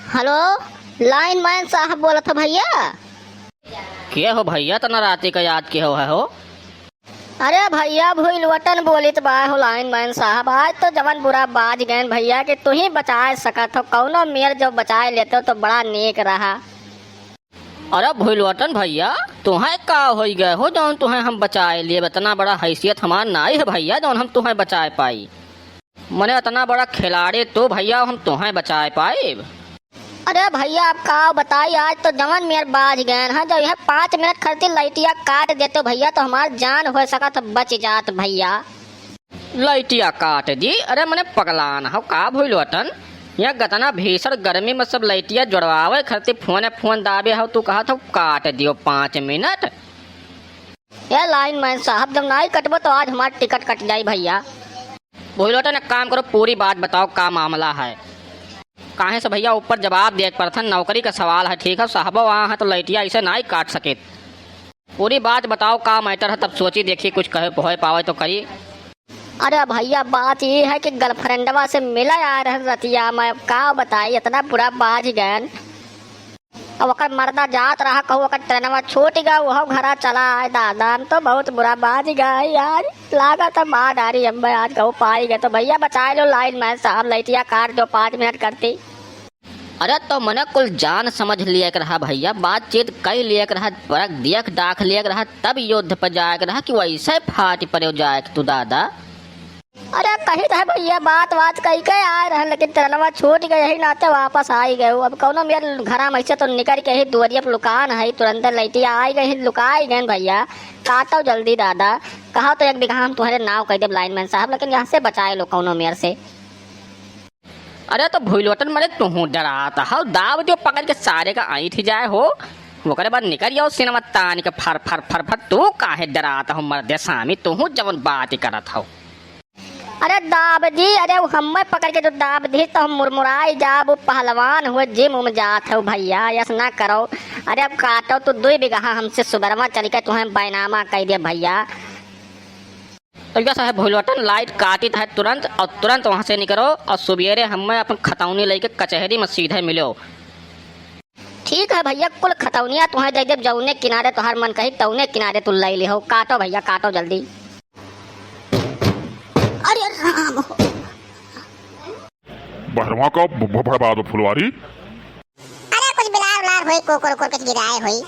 Hello, line man साहब बोला था भैया। क्या हो भैया तना राती का याद के हो? अरे भैया भूल वतन बोली तो बा हो लाइन मैन साहब। आज तो जवन बुरा बाज गए भैया कि तू ही बचा सकत हो। कौनो मेर जो बचाए लेते हो तो बड़ा नेक रहा। अरे भूलवटन भैया तुम्हें का हो गए हो जौन तुम्हें हम बचाए लिए? इतना बड़ा हैसियत हमार नाई है भैया जौन हम तुम्हें बचाए पाई। मने इतना बड़ा खिलाड़ी तो भैया हम तुम्हें बचाए पाए। अरे भैया आप का बताई, आज तो जवन मेर बाज गए हैं। जब यह 5 मिनट खड़ती लाइटिया काट देते भैया तो हमार जान हो सकत बच जात भैया। लाइटिया काट दी? अरे मने पगलान हो का भूलवटन? यह गतना भीषण गर्मी में सब लाइटिया जुड़वावे खरती फोन दाबे हो तू कहा था काट दियो 5 मिनट। ये लाइन मैन साहब जब नहीं कटबो तो आज हमार टिकट कट जाई भैया। भूलवटन एक काम करो, पूरी बात बताओ का मामला है। काहे से भैया ऊपर जवाब दे परथन नौकरी का सवाल है। ठीक है साहब वहाँ है तो लाइटिया इसे नहीं काट सके। पूरी बात बताओ का मैटर है, तब सोची देखी कुछ कहे पावे तो करी। अरे भैया बात ये है कि गर्लफ्रेंडवा से मिला आ रहे रतिया मैं का बताई इतना बुरा बाज गए। अब वकर मर्दा जात रहा कहू वकर ट्रेनवा छूट गया वो घरा चला आए। दादा हम तो बहुत बुरा बाज गए यार। लागा था माँ डारी अम्बे आज कहू पाई गए तो भैया बचा लो लाइन मैन साहब। लाइटिया काट दो 5 मिनट करती। अरे तो मने कुल जान समझ लिया कर रहा भैया, बातचीत कई लिया कर रहा, परख दियक दाख लिया कर रहा, तब युद्ध पर जाए कर रहा कि वैसे फाट पर जाए तू दादा। अरे कही रहे भैया बात कही के आए रहे लेकिन ट्रेनवा छूट गए यही नाते वापस आई गए। अब कौनो मेरे घरा में से तो निकल के ही दुआरिया पर लुकान है तुरंत लाइटिया आई गई लुकाई गए भैया। काटो जल्दी दादा। कहा तो 1 बीघा हम तुम्हारे नाव कह दे लाइन मैन साहब, लेकिन यहाँ से बचाए लो कौनो मेर से। अरे तो भूलवटन मरे तू डराता हो, दाव दियो पकड़ के सारे का आई थी जाए हो ओकरे बाद निकल जाओ सिनेमा तान के फर फर फर फर। तू काहे डराता हो मर्दे सामी? तू जवन बात करत हो। अरे दाब दी, अरे हम पकड़ के जो दाब दी तो हम मुरमुराई जाब पहलवान हुए जिम उम जात हो भैया। यस ना करो। अरे अब काटो तो 2 बीघा हमसे सुबरमा चल के तुम्हें बैनामा कह दिया भैया। तो क्या साहब भूलवटन लाइट काटी है तुरंत और तुरंत वहाँ से निकलो और सुबेरे हमें अपन खतौनी लेके कचहरी में सीधे मिलो। ठीक है भैया कुल खतौनिया तुम्हें दे दे जौने किनारे तुहार मन कही तौने किनारे तू ले हो। काटो भैया काटो जल्दी। अरे राम हो बहरवा का बड़बाद फुलवारी। अरे कुछ बिलार उलार होई कोकर कुछ गिराए होई।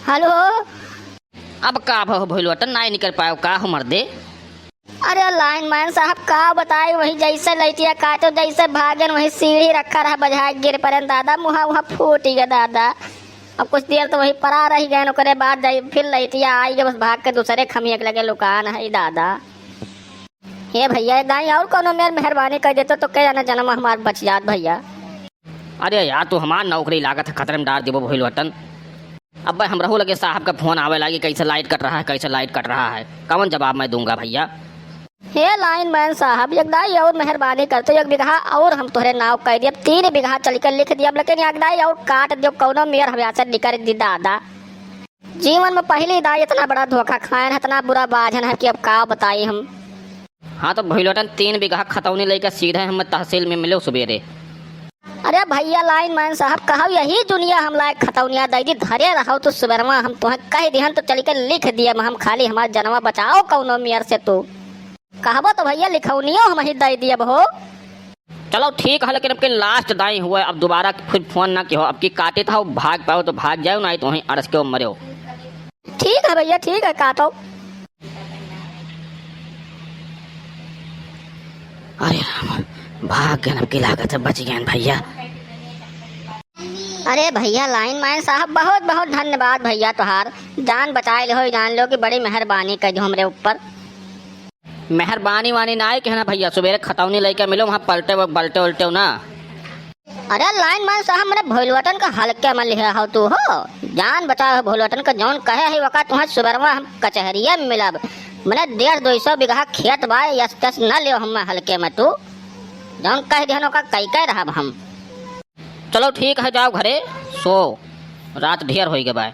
हेलो। अब का भूलवटन नहीं निकल पाओ का हो मर्दे? अरे लाइन मैन साहब का बताए वही जैसे लाइटिया काटो जैसे भागन वही सीढ़ी रखा रहा बजा गिर पर दादा मुहा वहाँ फूट गया दादा। अब कुछ देर तो वही परा रही गए ओकरे बाद फिर लाइटिया आई गए बस भाग के दूसरे खमियक लगे लुकान है दादा। ये भैया दाई और कोनो मेर मेहरबानी कर देते तो कह जाना जन्म हमार बच जात भैया। अरे यार तू हमार नौकरी लागत है खतरे में डाल देबो भूलवटन। अब भाई हम रहू लगे साहब का फोन आवे लगी कैसे लाइट कट रहा है कैसे लाइट कट रहा है। कौन जवाब मैं दूंगा भैया? हे लाइन मैन साहब एक दाई और मेहरबानी करते 1 बीघा और हम तोहरे नाव कह दिया 3 बीघा चल कर लिख दिया लेकिन एक दाई और काट दियो कौनो मेर हवा से निकल दी दादा। जीवन में पहली दाई इतना बड़ा धोखा खाए इतना बुरा बाजन है कि अब का बताई हम। हाँ तो भूलवटन 3 बीघा खतौनी लेकर सीधे हम तहसील में मिलो सुबेरे। अरे भैया लाइन मैन साहब कहा यही दुनिया हम लायक खतौनिया दे दी धरे रहो तो सुबरमा हम तुम्हें कह दिहन तो चल के लिख दिया हम खाली हमारा जनवा बचाओ कौनो मेयर से। तू कहबो तो भैया लिखौनियो हम ही दे दिया हो। चलो ठीक है लेकिन अब के लास्ट दाई हुआ अब दोबारा फिर फोन ना किया। अब की काटे था भाग पाओ तो भाग जाओ नहीं तो वहीं अड़स के मरो। ठीक है भैया ठीक है काटो। अरे भाग गए की लागत है बच गए भैया। अरे भैया लाइन मैन साहब बहुत बहुत धन्यवाद भैया तुहार जान बचाए लो जान लो कि बड़ी मेहरबानी कर दो हमरे ऊपर। मेहरबानी वानी ना है कहना भैया सुबेरे खतौनी लेकर मिलो वहाँ पलटे बलटे उल्टे ना। अरे लाइन मैन साहब मैंने भूलवटन का हल्के में लिखा हो तू हो जान बचाओ भूलवटन का जौन कहे है वक़्त तुम्हारे सुबरमा हम कचहरिया में मिलब। मैंने 150-200 बीघा खेत बा यस तस न लियो हम हल्के में। तू जौन कह दिहनो का कह रहा हम। चलो ठीक है जाओ घरे सो रात ढेर हो गए बाय।